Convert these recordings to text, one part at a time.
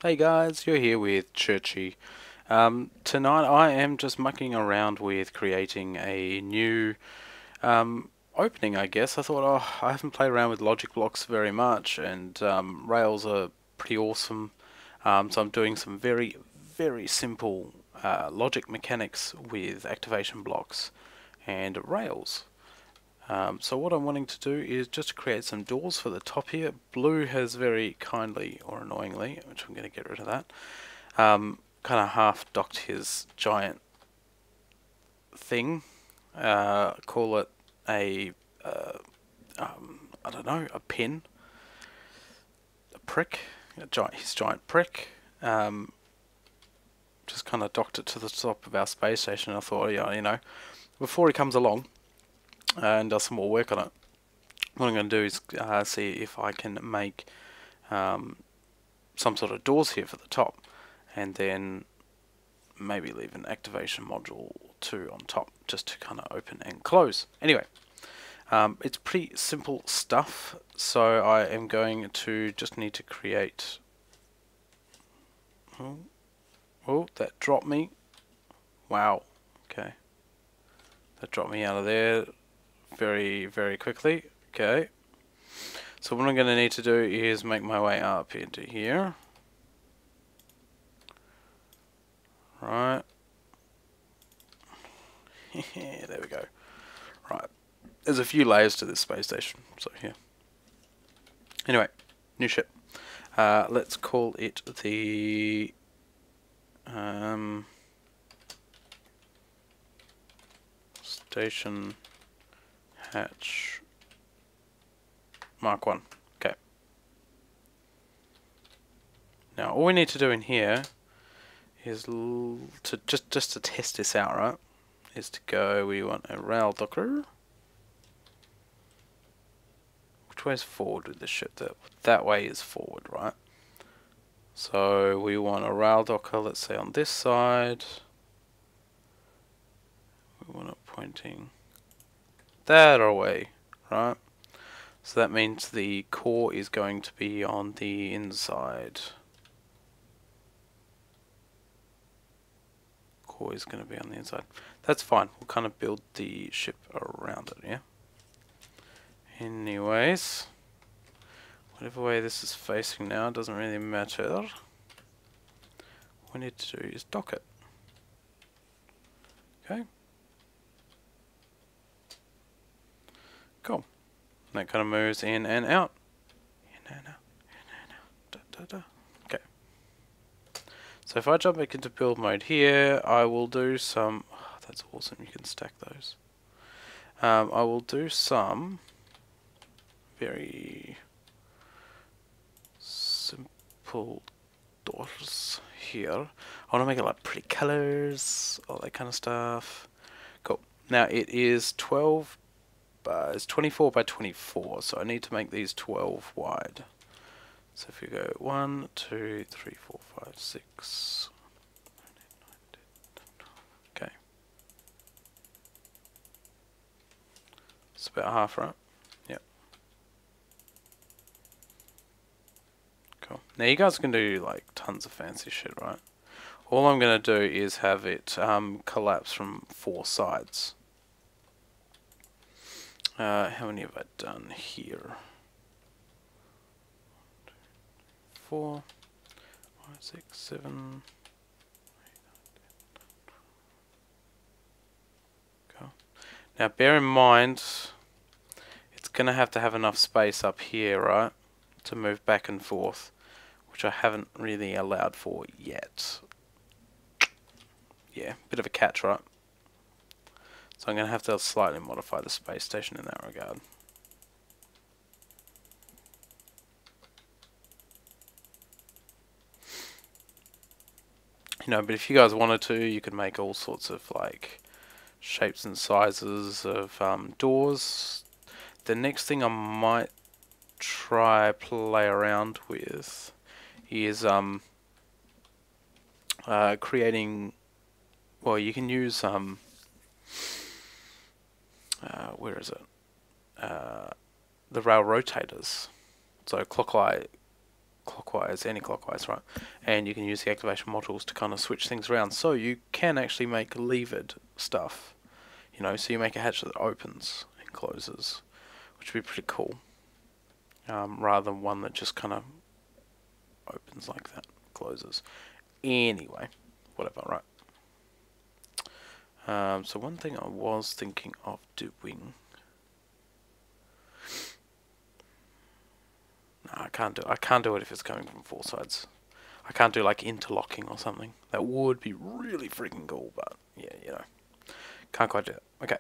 Hey guys, you're here with Churchie. Tonight I am just mucking around with creating a new opening, I guess. I thought, I haven't played around with logic blocks very much, and Rails are pretty awesome. So I'm doing some very, very simple logic mechanics with activation blocks and Rails. So what I'm wanting to do is just create some doors for the top here. Blue has very kindly or annoyingly, which I'm going to get rid of that, kind of half docked his giant thing. Call it a, I don't know, a pin, a prick, his giant prick. Just kind of docked it to the top of our space station. I thought, yeah, before he comes along and does some more work on it, what I'm going to do is see if I can make some sort of doors here for the top, and then maybe leave an activation module 2 on top just to kind of open and close. Anyway, it's pretty simple stuff, so I am going to just need to create... Oh, that dropped me. Wow. Okay. That dropped me out of there very, very quickly. Okay. So what I'm going to need to do is make my way up into here. Right. There we go. Right. There's a few layers to this space station. So here. Anyway, new ship. Let's call it the Station Hatch Mark 1. Okay. Now all we need to do in here is just to test this out, right? Is to go, we want a rail docker. Which way is forward with the ship? That way is forward, right? So we want a rail docker, let's say on this side. We want it pointing that away, right? So that means the core is going to be on the inside. Core is going to be on the inside. That's fine. We'll kind of build the ship around it, yeah? Anyways, whatever way this is facing now doesn't really matter. What we need to do is dock it. Okay. Cool. And that kind of moves in and out. In and out. In and out. Da, da, da. Okay. So if I jump back into build mode here, I will do some... Oh, that's awesome. You can stack those. I will do some very simple doors here. I want to make it like pretty colors, all that kind of stuff. Cool. Now it is it's 24 by 24, so I need to make these 12 wide. So if you go 1, 2, 3, 4, 5, 6. Okay. It's about half, right? Yep. Cool. Now you guys can do like tons of fancy shit, right? All I'm going to do is have it collapse from 4 sides. How many have I done here? 4, 5, 6, 7. Go. Now bear in mind, it's going to have enough space up here, right, to move back and forth, which I haven't really allowed for yet. Yeah, bit of a catch, right? So I'm going to have to slightly modify the space station in that regard. But if you guys wanted to, you could make all sorts of like shapes and sizes of doors. The next thing I might play around with is creating, well, you can use where is it? The rail rotators. So clockwise clockwise, anti-clockwise, right? And you can use the activation modules to kind of switch things around. So you can actually make levered stuff, you know, so you make a hatch that opens and closes, which would be pretty cool, rather than one that just kind of opens like that, closes. Anyway, whatever, right? So one thing I was thinking of doing. No, I can't do it if it's coming from four sides. I can't do like interlocking or something. That would be really freaking cool, but yeah, you know, can't quite do that. Okay.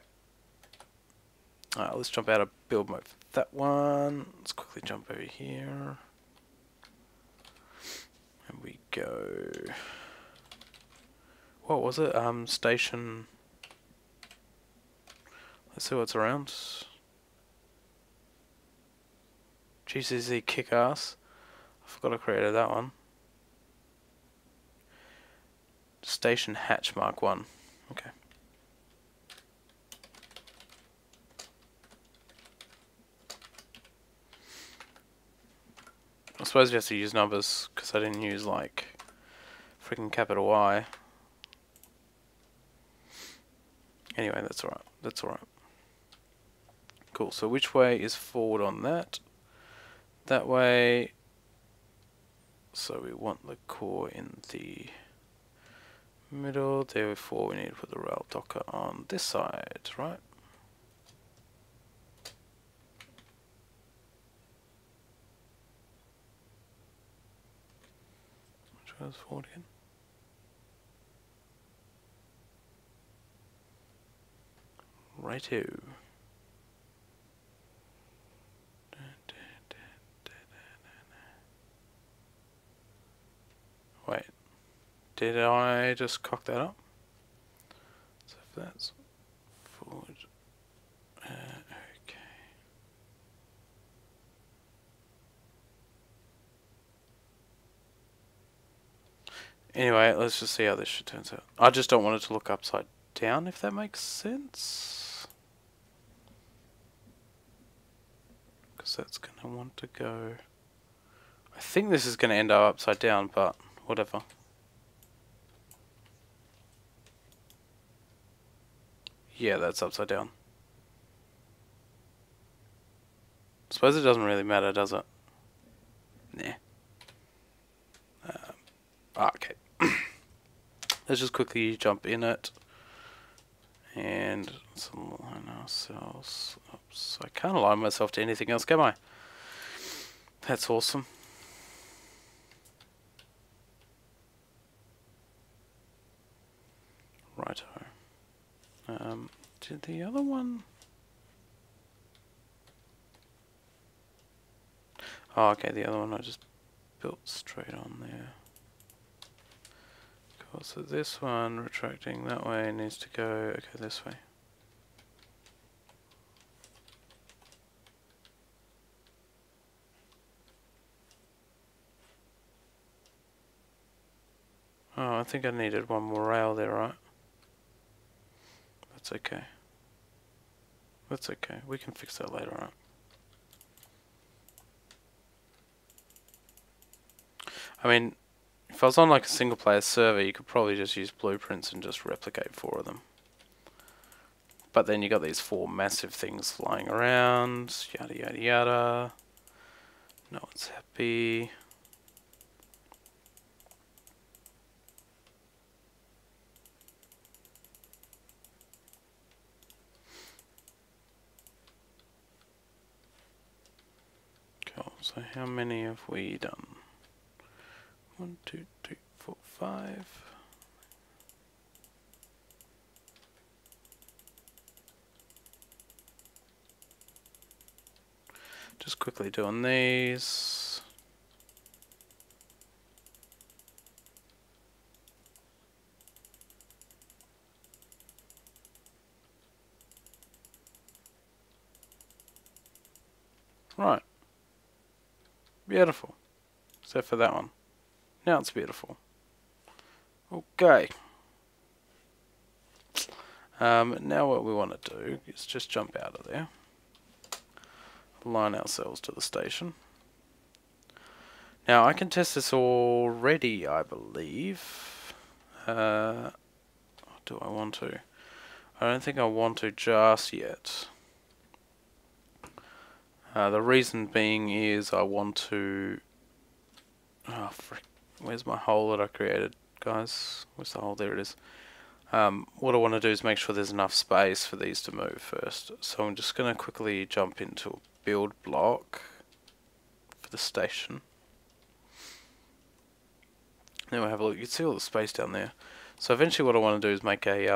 Alright, let's jump out of build mode for that one. Let's quickly jump over here. And we go. What was it? Station. Let's see what's around. GCC kick-ass. I forgot I created that one. Station hatch mark 1. Okay. I suppose you have to use numbers because I didn't use like freaking capital Y. Anyway, that's alright. That's alright. Cool. So which way is forward on that? That way. So we want the core in the middle. Therefore, we need to put the rail docker on this side, right? Which way is forward again? Righto. Wait, did I just cock that up? So if that's forward, okay. Anyway, let's just see how this shit turns out. I just don't want it to look upside down, if that makes sense. Because that's going to want to go. I think this is going to end up upside down, but whatever. Yeah, that's upside down. Suppose it doesn't really matter, does it? Nah. Okay. Let's just quickly jump in it. And let's align ourselves. Oops, I can't align myself to anything else, can I? That's awesome. Righto. Did the other one? Oh, okay, the other one I just built straight on there. Cool, so this one, retracting that way, needs to go, okay, this way. Oh, I think I needed one more rail there, right? That's okay. That's okay. We can fix that later on. I mean, if I was on like a single player server, you could probably just use blueprints and just replicate 4 of them. But then you got these 4 massive things flying around, yada yada yada. No one's happy. Cool, so how many have we done? 1, 2, 3, 4, 5. Just quickly doing these. Right. Beautiful. Except for that one. Now it's beautiful. Okay. Now what we want to do is just jump out of there. Align ourselves to the station. Now I can test this already, I believe. Do I want to? I don't think I want to just yet. The reason being is I want to... Oh, frick. Where's my hole that I created, guys? Where's the hole? There it is. What I want to do is make sure there's enough space for these to move first. So I'm just going to quickly jump into a build block for the station. Then we'll have a look. You can see all the space down there. So eventually what I want to do is make a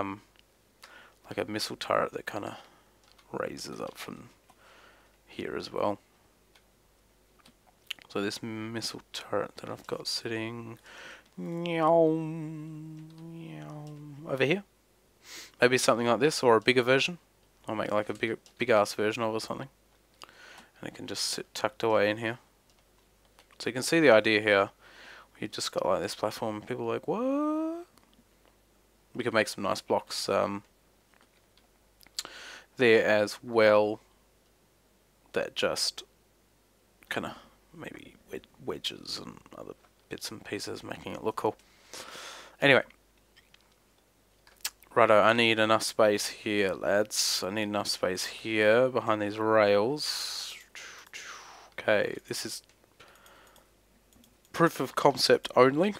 like a missile turret that kind of raises up from here as well. So this missile turret that I've got sitting over here, maybe something like this, or a bigger version. I'll make like a big ass version of it or something, and it can just sit tucked away in here. So you can see the idea here. You just got like this platform, and people are like, what? We could make some nice blocks there as well, that just kind of maybe wedges and other bits and pieces, making it look cool. Anyway, righto, I need enough space here, lads. I need enough space here behind these rails. Okay, this is proof of concept only,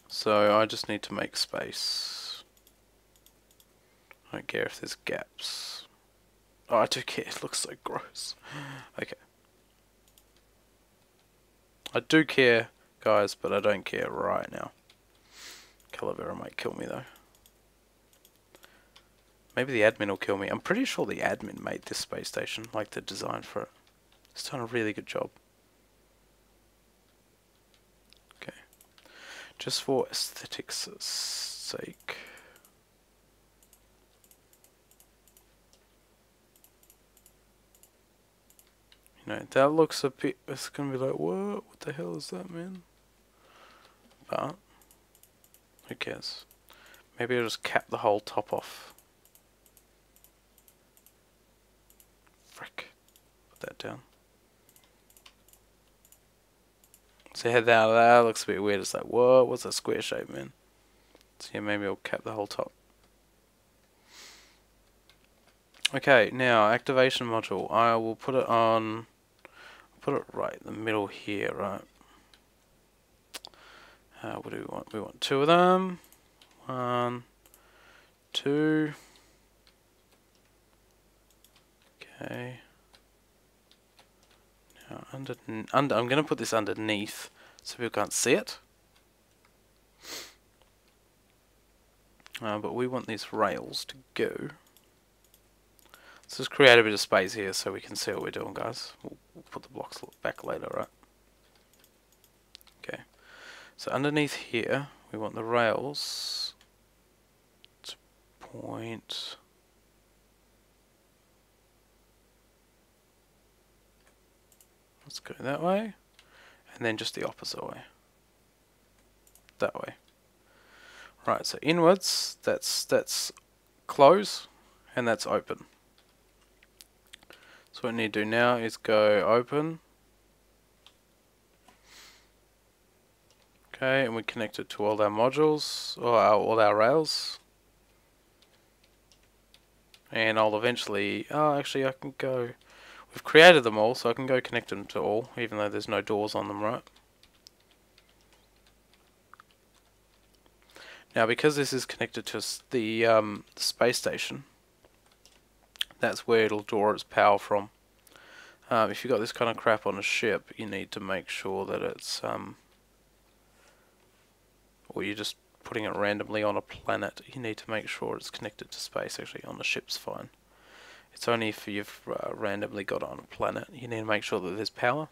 so I just need to make space. I don't care if there's gaps. Oh, I do care. It looks so gross. Okay. I do care, guys, but I don't care right now. Calavera might kill me, though. Maybe the admin will kill me. I'm pretty sure the admin made this space station, like the design for it. He's done a really good job. Okay. Just for aesthetics' sake. You know, that looks a bit... It's gonna be like, what? What the hell is that, man? But... who cares? Maybe I'll just cap the whole top off. Frick. Put that down. See how that looks a bit weird. It's like, what? What's that square shape, man? So yeah, maybe I'll cap the whole top. Okay, now activation module. I will put it on... put it right in the middle here, right? What do we want? We want 2 of them. 1, 2. Okay. Now I'm going to put this underneath so people can't see it. But we want these rails to go. Let's just create a bit of space here so we can see what we're doing, guys. We'll put the blocks back later, right? Okay. So underneath here, we want the rails to point... Let's go that way, and then just the opposite way. That way. Right, so inwards, that's close, and that's open. So what we need to do now is go open. Okay, and we connect it to all our modules, or all our rails. And I'll eventually, oh actually I can go, we've created them all, so I can go connect them to all, even though there's no doors on them, right? Now because this is connected to the space station, that's where it'll draw its power from. If you've got this kind of crap on a ship, you need to make sure that it's, or you're just putting it randomly on a planet, you need to make sure it's connected to space. Actually, on the ship's fine. It's only if you've randomly got it on a planet, you need to make sure that there's power.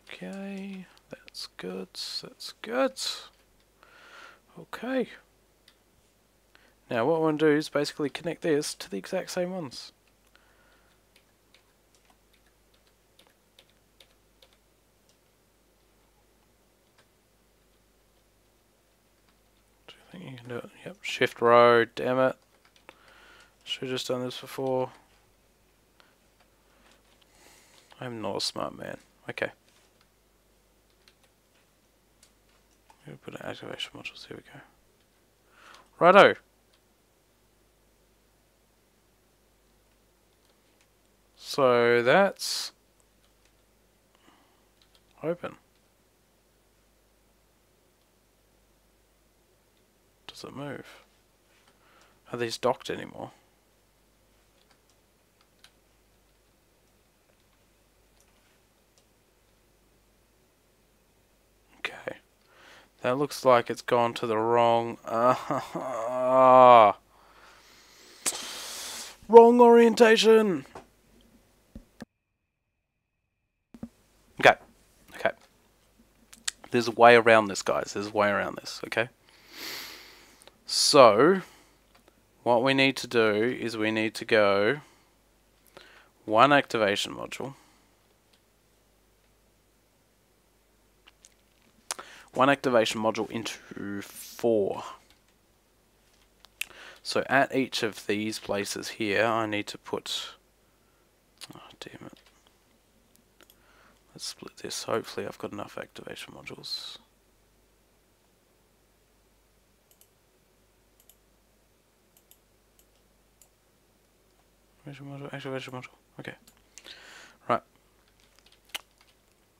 Okay, that's good, that's good. Okay. Now what I want to do is basically connect this to the exact same ones. Do you think you can do it? Yep, shift row, damn it. Should have just done this before. I'm not a smart man. Okay. I'm going to put an activation modules. Here we go. Righto. So that's open. Does it move? Are these docked anymore? Okay. That looks like it's gone to the wrong... wrong orientation! Okay. Okay. There's a way around this, guys. There's a way around this, okay? So, what we need to do is we need to go one activation module. One activation module into 4. So at each of these places here, I need to put... Oh, damn it. Let's split this. Hopefully I've got enough activation modules. Activation module. Okay. Right.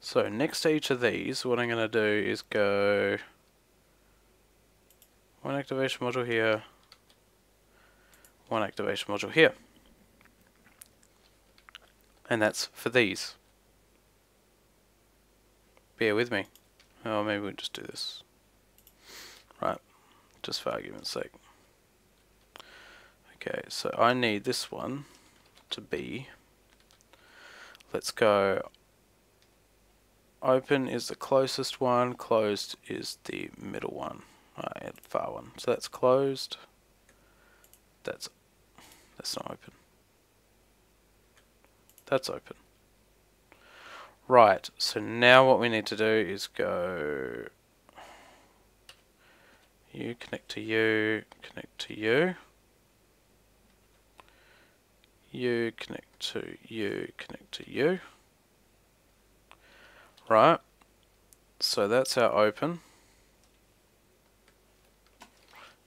So next to each of these, what I'm going to do is go one activation module here, one activation module here. And that's for these. Bear with me. Oh, maybe we'll just do this. Right. Just for argument's sake. Okay, so I need this one to be, let's go, open is the closest one, closed is the middle one, far one. So that's closed, that's not open, that's open. Right, so now what we need to do is go, you connect to you, connect to you. You connect to you, connect to you. Right, so that's our open.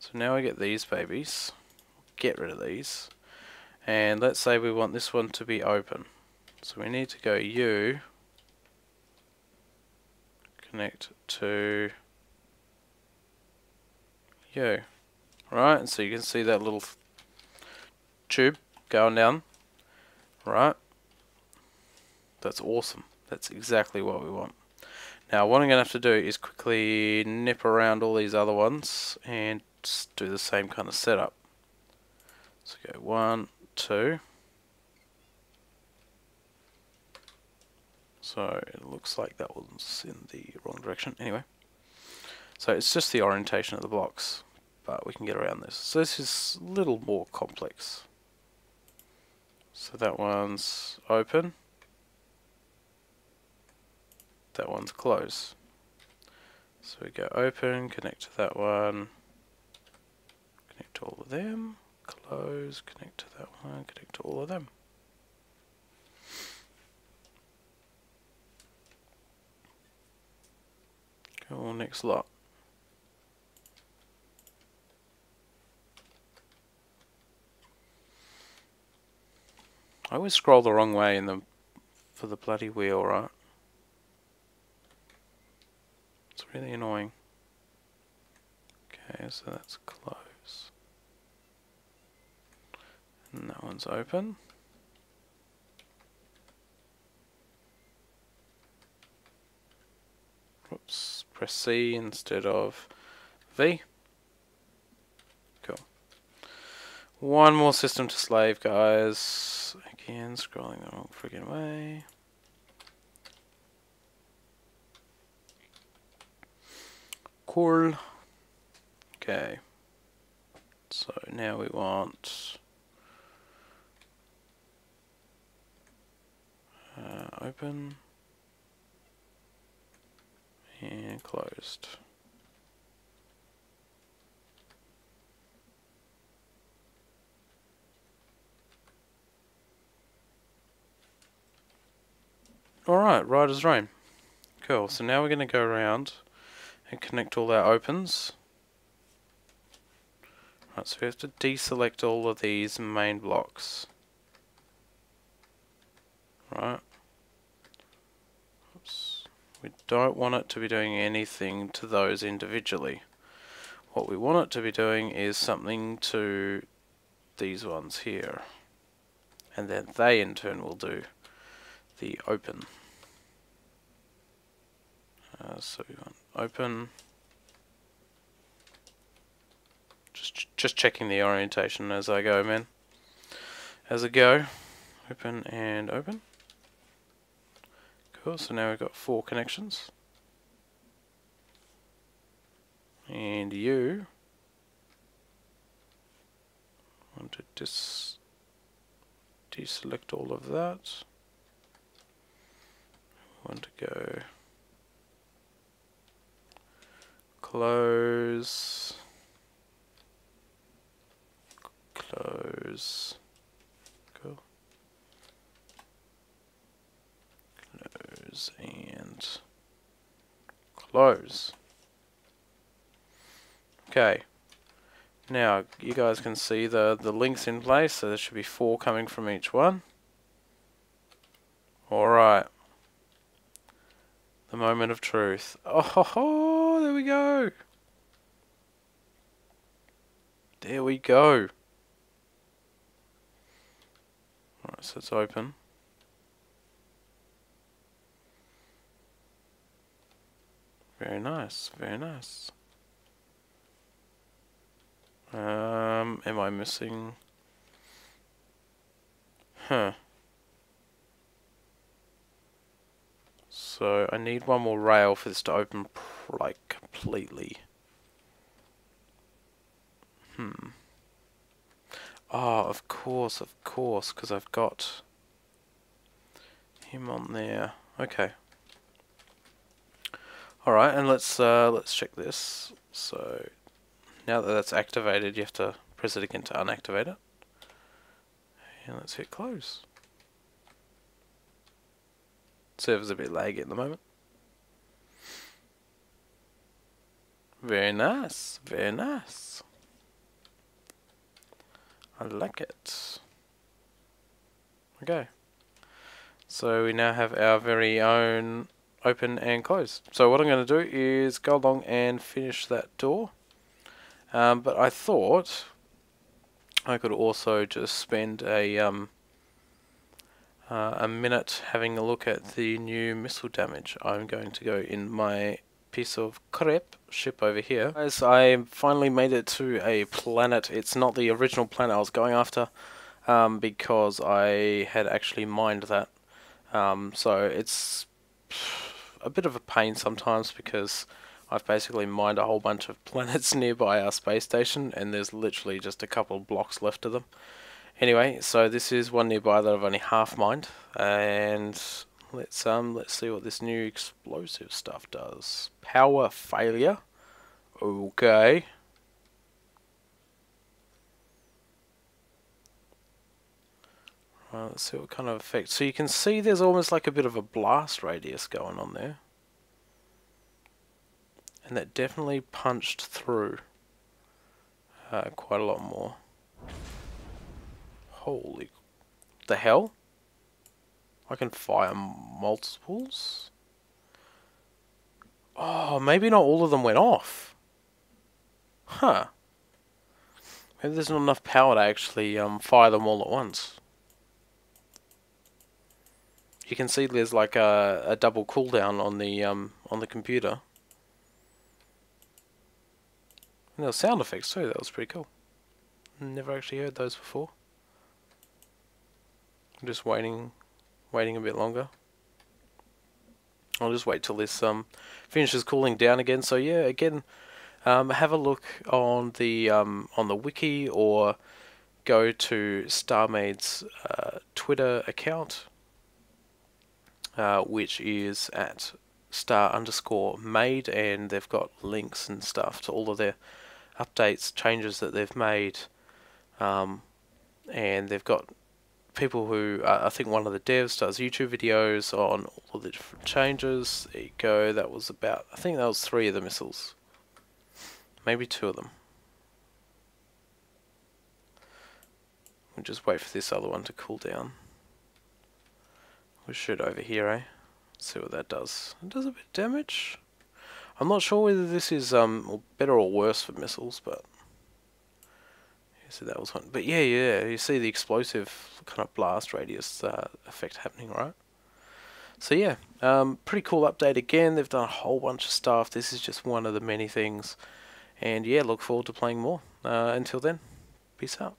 So now we get these babies, get rid of these, and let's say we want this one to be open. So we need to go you, connect to you. Right, and so you can see that little tube going down. Right, that's awesome. That's exactly what we want. Now what I'm going to have to do is quickly nip around all these other ones and just do the same kind of setup. So go 1, 2. So it looks like that was in the wrong direction. Anyway, so it's just the orientation of the blocks, but we can get around this. So this is a little more complex. So that one's open. That one's closed. So we go open, connect to that one, connect to all of them, close, connect to that one, connect to all of them. Go on, next lot. I always scroll the wrong way for the bloody wheel, right? It's really annoying. Okay, so that's close. And that one's open. Whoops, press C instead of V. Cool. One more system to slave, guys. Again, scrolling the wrong friggin' way. Cool. Okay. So now we want open and closed. Alright, right as rain. Cool, so now we're going to go around and connect all our opens. Right, so we have to deselect all of these main blocks. Right. Oops. We don't want it to be doing anything to those individually. What we want it to be doing is something to these ones here. And then they in turn will do the open. So we want open. Just checking the orientation as I go, man. As I go, open and open. Cool, so now we've got 4 connections. And you want to deselect all of that. We want to go close, close, cool, close and close. Okay, now you guys can see the links in place, so there should be 4 coming from each one. Alright, the moment of truth. Oh ho ho, there we go. There we go. Alright, so it's open. Very nice, very nice. Am I missing? Huh. So I need one more rail for this to open like completely. Oh, of course, because I've got him on there. Okay. Alright, and let's check this. So now that that's activated, you have to press it again to unactivate it. And let's hit close. Server's a bit laggy at the moment. Very nice, very nice. I like it. Okay. So we now have our very own open and close. So what I'm going to do is go along and finish that door. But I thought I could also just spend a minute having a look at the new missile damage. I'm going to go in my piece of crap ship over here. Guys, I finally made it to a planet. It's not the original planet I was going after, because I had actually mined that. So it's a bit of a pain sometimes because I've basically mined a whole bunch of planets nearby our space station, and there's literally just a couple of blocks left of them. Anyway, so this is one nearby that I've only half mined, and let's see what this new explosive stuff does. Power failure. Okay. Right, let's see what kind of effect. So you can see there's almost like a bit of a blast radius going on there. And that definitely punched through quite a lot more. Holy... the hell? I can fire multiples? Oh, maybe not all of them went off. Huh. Maybe there's not enough power to actually fire them all at once. You can see there's like a double cooldown on the computer. And there were sound effects too, that was pretty cool. Never actually heard those before. I'm just waiting a bit longer. I'll just wait till this finishes cooling down again. So yeah, again, have a look on the wiki, or go to StarMade's Twitter account, which is at *_made, and they've got links and stuff to all of their updates, changes that they've made, and they've got people who, I think one of the devs does YouTube videos on all of the different changes. There you go, that was about, I think that was 3 of the missiles. Maybe 2 of them. We'll just wait for this other one to cool down. We'll shoot over here, eh? See what that does. It does a bit of damage. I'm not sure whether this is better or worse for missiles, but so that was one. But yeah, you see the explosive kind of blast radius effect happening, right? So yeah, pretty cool update again. They've done a whole bunch of stuff. This is just one of the many things, and yeah, look forward to playing more. Until then, peace out.